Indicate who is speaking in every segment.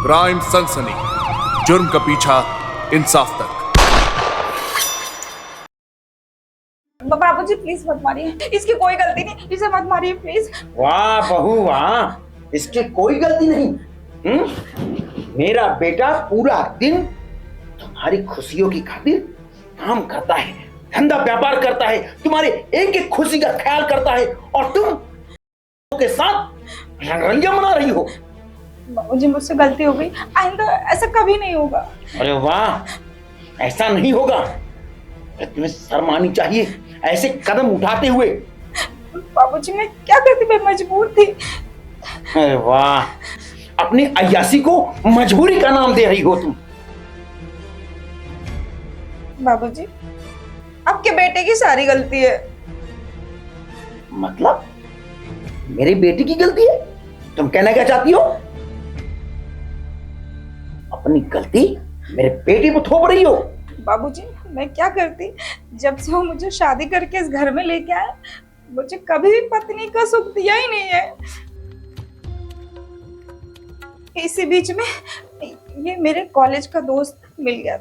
Speaker 1: Crime सनसनी, जुर्म का पीछा इंसाफ तक।
Speaker 2: बाबूजी प्लीज मत मारिए, इसकी कोई गलती नहीं, इसे मत मारिए प्लीज।
Speaker 3: वाह बहू वाह, इसकी कोई गलती नहीं। मेरा बेटा पूरा दिन तुम्हारी खुशियों की खातिर काम करता है, धंधा व्यापार करता है, तुम्हारे एक एक खुशी का ख्याल करता है, और तुम के साथ रंगरलियां मना रही हो।
Speaker 2: बाबूजी मुझसे गलती हो गई, आइंदा ऐसा कभी नहीं होगा।
Speaker 3: अरे वाह, ऐसा नहीं होगा। तुम्हें शर्म आनी चाहिए ऐसे कदम उठाते हुए।
Speaker 2: बाबूजी मैं क्या करती, मैं मजबूर थी।
Speaker 3: अरे वाह, अपनी अय्यासी को मजबूरी का नाम दे रही हो तुम।
Speaker 2: बाबूजी आपके बेटे की सारी गलती है।
Speaker 3: मतलब मेरे बेटे की गलती है? तुम कहना क्या चाहती हो? अपनी गलती मेरे बेटे को थोप रही हो?
Speaker 2: बाबूजी मैं क्या करती, जब से वो मुझे शादी करके इस घर में लेके आए, मुझे कभी भी पत्नी का सुख दिया ही नहीं है। इसी बीच में ये मेरे कॉलेज का दोस्त मिल गया।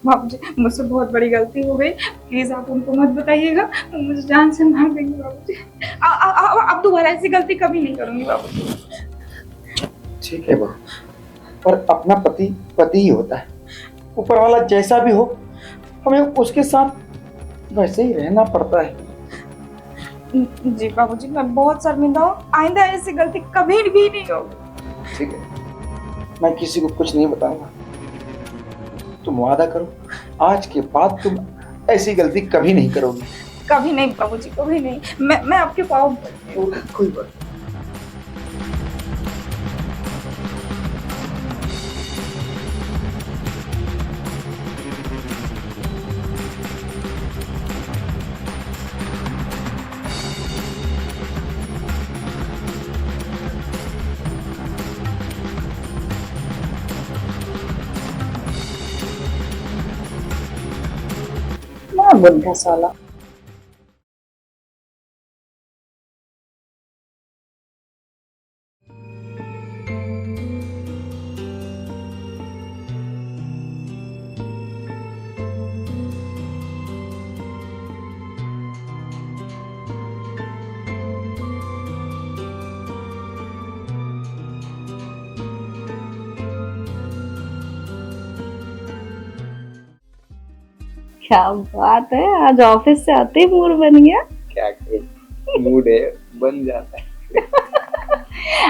Speaker 2: बाबूजी मुझसे बहुत बड़ी गलती हो गई, प्लीज आप उनको मत बताइएगा, मुझे जान से मार देंगे बाबूजी। अब दोबारा ऐसी गलती कभी नहीं करूंगी बाबूजी।
Speaker 3: ठीक है बहू, पर अपना पति पति ही होता है, ऊपर वाला जैसा भी हो हमें उसके साथ वैसे ही रहना पड़ता है।
Speaker 2: जी बाबूजी मैं बहुत शर्मिंदा हूँ, आइंदा ऐसी गलती कभी भी नहीं होगी।
Speaker 3: ठीक है, मैं किसी को कुछ नहीं बताऊंगा। तुम वादा करो आज के बाद तुम ऐसी गलती कभी नहीं करोगी।
Speaker 2: कभी नहीं बाबूजी, कभी नहीं। मैं आपके पाँव पड़ती हूँ।
Speaker 3: कोई बात
Speaker 2: बुढ़ा साला।
Speaker 4: क्या बात है, आज ऑफिस से आते ही मूड बन गया।
Speaker 3: क्या करें, मूड है बन जाता है।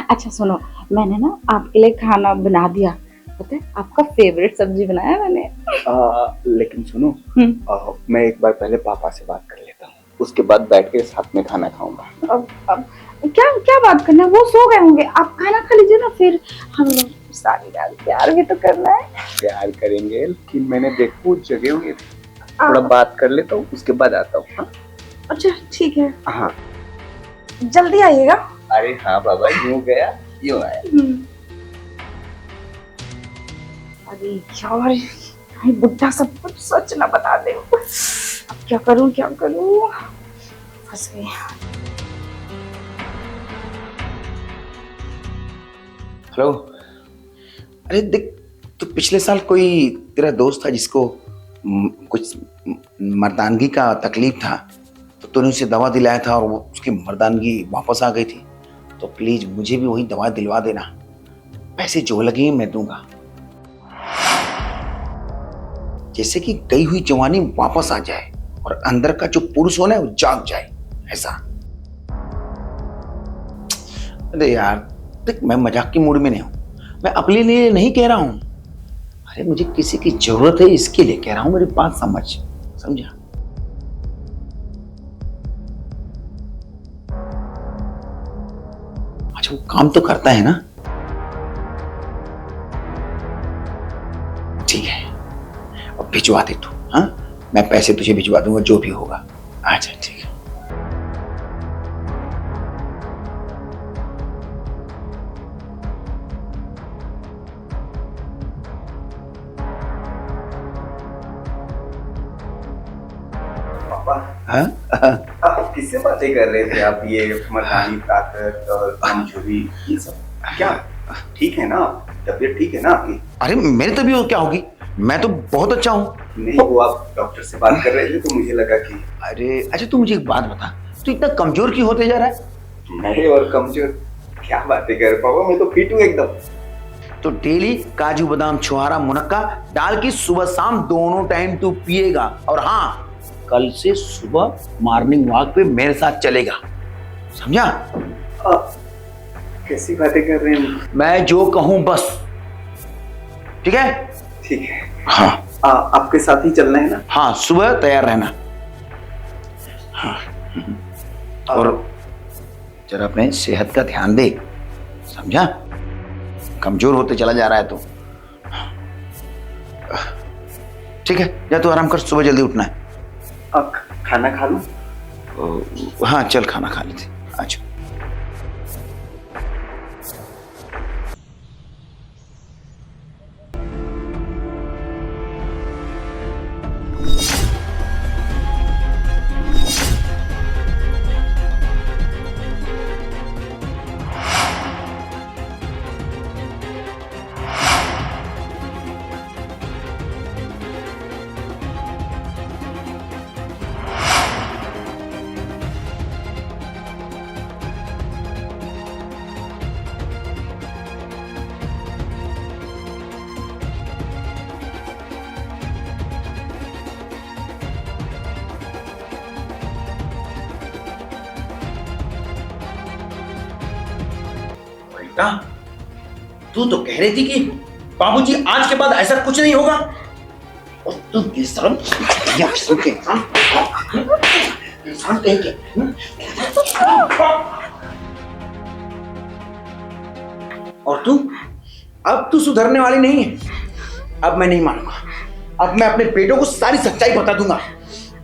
Speaker 4: अच्छा सुनो, मैंने ना आपके लिए खाना बना दिया, पता है आपका फेवरेट सब्जी बनाया मैंने।
Speaker 3: लेकिन सुनो, मैं एक बार पहले पापा से बात कर लेता हूँ, उसके बाद बैठ के साथ में खाना खाऊंगा।
Speaker 4: अब क्या क्या बात करना है, वो सो गए होंगे, आप खाना खा लीजिए ना, फिर हम लोग सारी रात प्यार भी तो करना है।
Speaker 3: प्यार करेंगे, लेकिन मैंने देखो जगे हुए थे, थोड़ा बात कर लेता हूँ उसके बाद आता हूँ।
Speaker 4: अच्छा ठीक है,
Speaker 3: हाँ
Speaker 2: जल्दी आइएगा।
Speaker 3: अरे हाँ बाबा, यूँ गया यूँ आया।
Speaker 4: अरे यार, ये बुड्ढा सब कुछ सच ना बता दे। अब क्या करूं क्या करूं, फंस गई।
Speaker 3: हेलो, अरे देख, तो पिछले साल कोई तेरा दोस्त था जिसको कुछ मर्दानगी का तकलीफ था, तो तूने उसे दवा दिलाया था और वो उसकी मर्दानगी वापस आ गई थी। तो प्लीज मुझे भी वही दवा दिलवा देना, पैसे जो लगे मैं दूंगा, जैसे कि गई हुई जवानी वापस आ जाए और अंदर का जो पुरुष होना है वो जाग जाए, ऐसा। अरे यार देख, मैं मजाक की मूड में नहीं हूं, मैं अपने लिए नहीं कह रहा हूं। अरे मुझे किसी की जरूरत है इसके लिए कह रहा हूं, मेरी बात समझा। अच्छा वो काम तो करता है ना? ठीक है, अब भिजवा दे तू। हाँ, मैं पैसे तुझे भिजवा दूंगा जो भी होगा। अच्छा ठीक है। हाँ?
Speaker 5: आप किससे बातें कर रहे थे आप? ये मर्दानी ताकत और कमजोरी, ये सब क्या? ठीक है ना? तबीयत ठीक है ना आपकी?
Speaker 3: अरे मेरी तबीयत क्या होगी, मैं तो बहुत अच्छा हूँ।
Speaker 5: नहीं, वो आप डॉक्टर से बात कर रहे थे तो मुझे लगा कि
Speaker 3: अरे अच्छा, तू मुझे एक बात बता, तू इतना कमजोर क्यों होते जा रहा है?
Speaker 5: मैं और कमजोर? क्या बातें कर पापा, मैं तो फिट हूँ एकदम।
Speaker 3: तो डेली काजू बादाम छुहारा मुनक्का डाल के सुबह शाम दोनों टाइम तू पिएगा, और हाँ, कल से सुबह मॉर्निंग वॉक पे मेरे साथ चलेगा, समझा?
Speaker 5: कैसी बातें कर रहे हैं?
Speaker 3: मैं जो कहूं बस, ठीक है?
Speaker 5: ठीक है।
Speaker 3: हाँ
Speaker 5: आपके साथ ही चलना है ना?
Speaker 3: हाँ, सुबह तैयार रहना। हाँ, और जरा अपने सेहत का ध्यान दे, समझा? कमजोर होते चला जा रहा है तो। ठीक है, जा तू आराम कर, सुबह जल्दी उठना है।
Speaker 5: अब खाना खा लूं?
Speaker 3: हाँ चल, खाना खा लेते। अच्छा।
Speaker 6: बेटा, तू तो कह रही थी कि बाबूजी आज के बाद ऐसा कुछ नहीं होगा, और तू बेशरम इंसान कहेंगे। और तू, अब तू सुधरने वाली नहीं है। अब मैं नहीं मानूंगा, अब मैं अपने बेटों को सारी सच्चाई बता दूंगा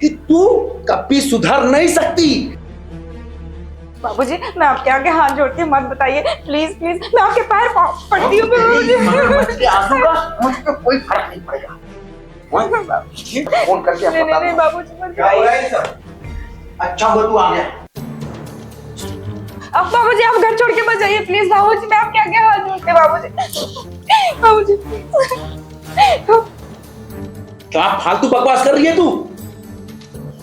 Speaker 6: कि तू कभी सुधर नहीं सकती।
Speaker 2: बाबूजी, मैं आपके आगे हाथ जोड़ती हूँ, मत बताइए प्लीज प्लीज, मैं आपके पैर पड़ती हूँ बाबूजी।
Speaker 6: मगरमच्छ के आंसू का मुझ पे कोई फर्क नहीं पड़ेगा। फोन करके
Speaker 2: नहीं नहीं नहीं बाबूजी, मत बताइए।
Speaker 6: अच्छा हुआ तू आ गया।
Speaker 2: अब बाबूजी आप घर छोड़ के मत जाइए प्लीज बाबूजी, मैं आपके आगे हाथ जोड़ती हूँ बाबूजी। बाबूजी
Speaker 6: क्या फालतू बकवास कर रही है तू?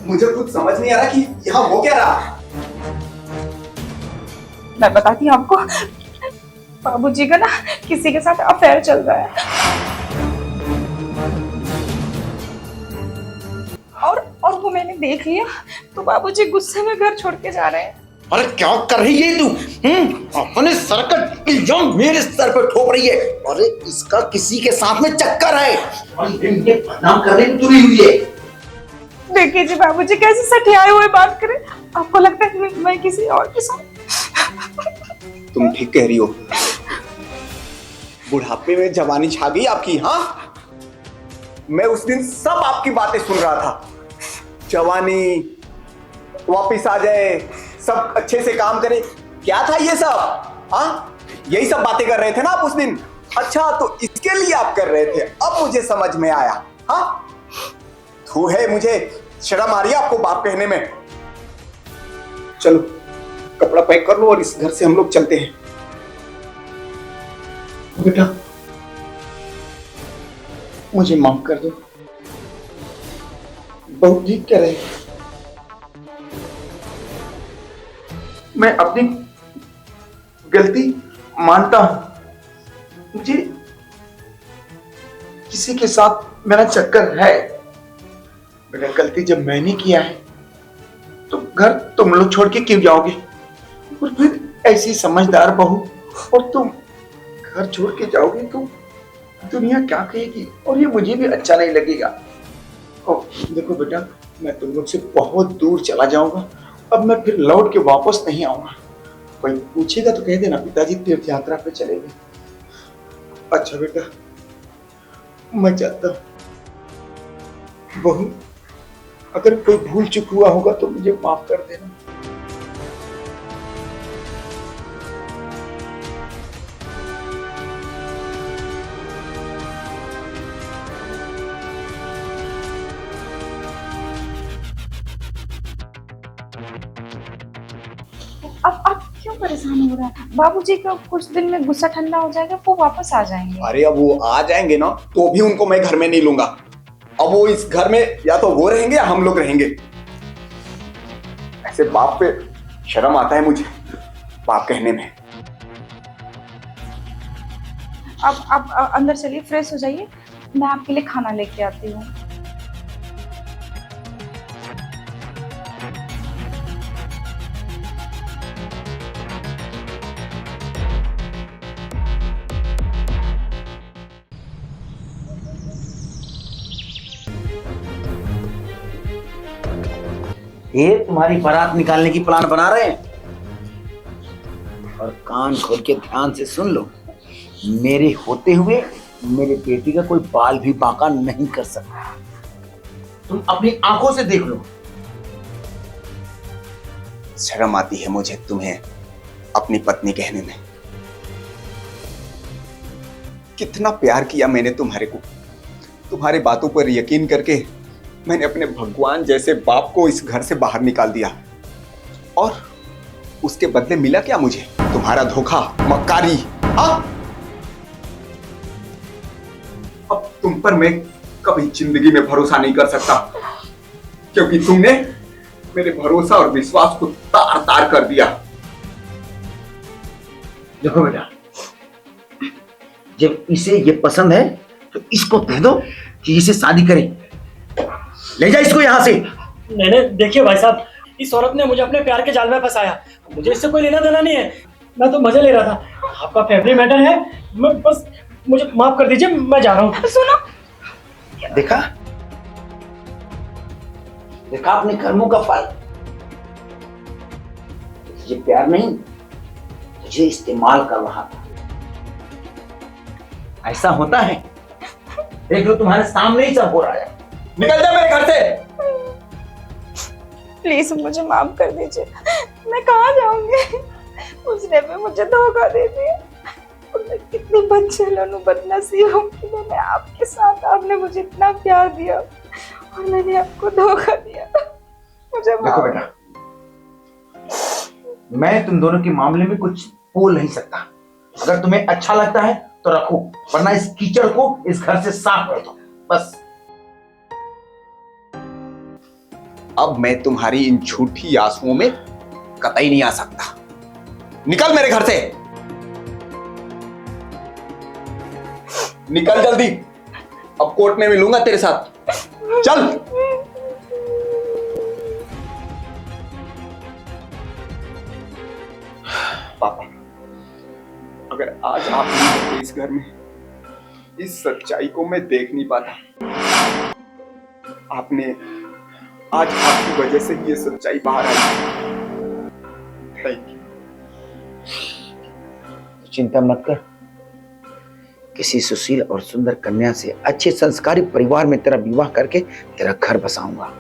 Speaker 5: मुझे कुछ समझ नहीं आ रहा कि यहाँ हो क्या रहा।
Speaker 2: मैं बताती हूँ आपको, बाबूजी का ना किसी के साथ अफेयर चल रहा है, और वो मैंने देख लिया, तो बाबूजी गुस्से में घर छोड़ के जा रहे हैं।
Speaker 6: अरे क्या कर रही है तू? अपने सर का इल्जाम मेरे सर पर ठोक रही है। अरे इसका किसी के साथ में चक्कर है और ये बदनाम करने में तुली हुई है।
Speaker 2: देखिए जी बाबूजी कैसे सठियाए हुए बात करें, आपको लगता है मैं किसी और के साथ?
Speaker 5: तुम ठीक कह रही हो, बुढ़ापे में जवानी छा गई आपकी। हाँ, मैं उस दिन सब आपकी बातें सुन रहा था, जवानी वापिस आ जाए, सब अच्छे से काम करे, क्या था ये सब? हाँ, यही सब बातें कर रहे थे ना आप उस दिन? अच्छा, तो इसके लिए आप कर रहे थे, अब मुझे समझ में आया। हाँ, तू है, मुझे शर्म आ रही है आपको बाप कहने में। चलो कपड़ा पैक कर लो और इस घर से हम लोग चलते हैं।
Speaker 6: बेटा मुझे माफ कर दो, बहुत ठीक कह रहे। मैं अपनी गलती मानता हूं, मुझे किसी के साथ मेरा चक्कर है। बेटा गलती जब मैंने किया है तो घर तुम लोग छोड़ के क्यों जाओगे? और फिर ऐसी समझदार बहू और तुम घर छोड़ के जाओगे तो दुनिया क्या कहेगी, और ये मुझे भी अच्छा नहीं लगेगा। और देखो बेटा, मैं तुम लोग से बहुत दूर चला जाऊंगा, अब मैं फिर लौट के वापस नहीं आऊंगा। कोई पूछेगा तो कह देना पिताजी तीर्थ यात्रा पे चले गए। अच्छा बेटा, मैं चाहता हूं बहू, अगर कोई भूल चूक हुआ होगा तो मुझे माफ कर देना।
Speaker 2: अब क्यों परेशान हो रहा है? बाबूजी का कुछ दिन में गुस्सा ठंडा हो जाएगा, वो वापस आ जाएंगे।
Speaker 5: अरे अब वो आ जाएंगे ना तो भी उनको मैं घर में नहीं लूंगा। अब वो इस घर में या तो वो रहेंगे या हम लोग रहेंगे। ऐसे बाप पे शर्म आता है मुझे बाप कहने में।
Speaker 2: अब आप अंदर चलिए, फ्रेश हो जाइए, मैं आपके लिए खाना लेके आती हूँ।
Speaker 3: ये तुम्हारी बारात निकालने की प्लान बना रहे हैं। और कान खोल के ध्यान से सुन लो, मेरे होते हुए मेरे बेटी का कोई बाल भी बांका नहीं कर सकता। तुम अपनी आंखों से देख लो।
Speaker 5: शर्म आती है मुझे तुम्हें अपनी पत्नी कहने में। कितना प्यार किया मैंने तुम्हारे को, तुम्हारे बातों पर यकीन करके मैंने अपने भगवान जैसे बाप को इस घर से बाहर निकाल दिया, और उसके बदले मिला क्या मुझे? तुम्हारा धोखा, मक्कारी। हाँ, अब तुम पर मैं कभी जिंदगी में भरोसा नहीं कर सकता, क्योंकि तुमने मेरे भरोसा और विश्वास को तार तार कर दिया।
Speaker 3: देखो बेटा, जब इसे ये पसंद है तो इसको कह दो कि इसे शादी करें। ले जा इसको यहाँ से।
Speaker 7: नहीं नहीं, देखिए भाई साहब, इस औरत ने मुझे अपने प्यार के जाल में फंसाया। मुझे इससे कोई लेना देना नहीं है, मैं तो मजे ले रहा था। आपका फैमिली मैटर है, मैं बस मुझे माफ कर दीजिए, मैं जा रहा हूँ।
Speaker 2: सुनो,
Speaker 3: देखा देखा अपने कर्मों का फल। तुझे प्यार नहीं, तुझे इस्तेमाल कर रहा था। ऐसा होता है, देख लो तुम्हारे सामने ही सब हो रहा है।
Speaker 5: निकल जा मेरे घर से।
Speaker 2: प्लीज मुझे माफ कर दीजिए, मैं कहाँ जाऊंगी? उसने भी मुझे धोखा दे दिया। मैं कितनी बदचलन हूँ, बदनसीब हूँ कि मैंने आपके साथ, आपने मुझे इतना प्यार दिया और मैंने आपको धोखा दिया। मुझे
Speaker 3: देखो बेटा, मैं तुम दोनों के मामले में कुछ बोल नहीं सकता। अगर तुम्हें अच्छा लगता है तो रखो, वरना इस कीचड़ को इस घर से साफ कर दो, बस।
Speaker 5: अब मैं तुम्हारी इन झूठी आंसुओं में कतई नहीं आ सकता। निकल मेरे घर से, निकल जल्दी। अब कोर्ट में मिलूंगा तेरे साथ, चल। पापा, अगर आज आप नहीं होते इस घर में, इस सच्चाई को मैं देख नहीं पाता। आपने आज आपकी वजह से ये सच्चाई बाहर आई। Thank you.
Speaker 3: चिंता मत कर, किसी सुशील और सुंदर कन्या से अच्छे संस्कारी परिवार में तेरा विवाह करके तेरा घर बसाऊंगा।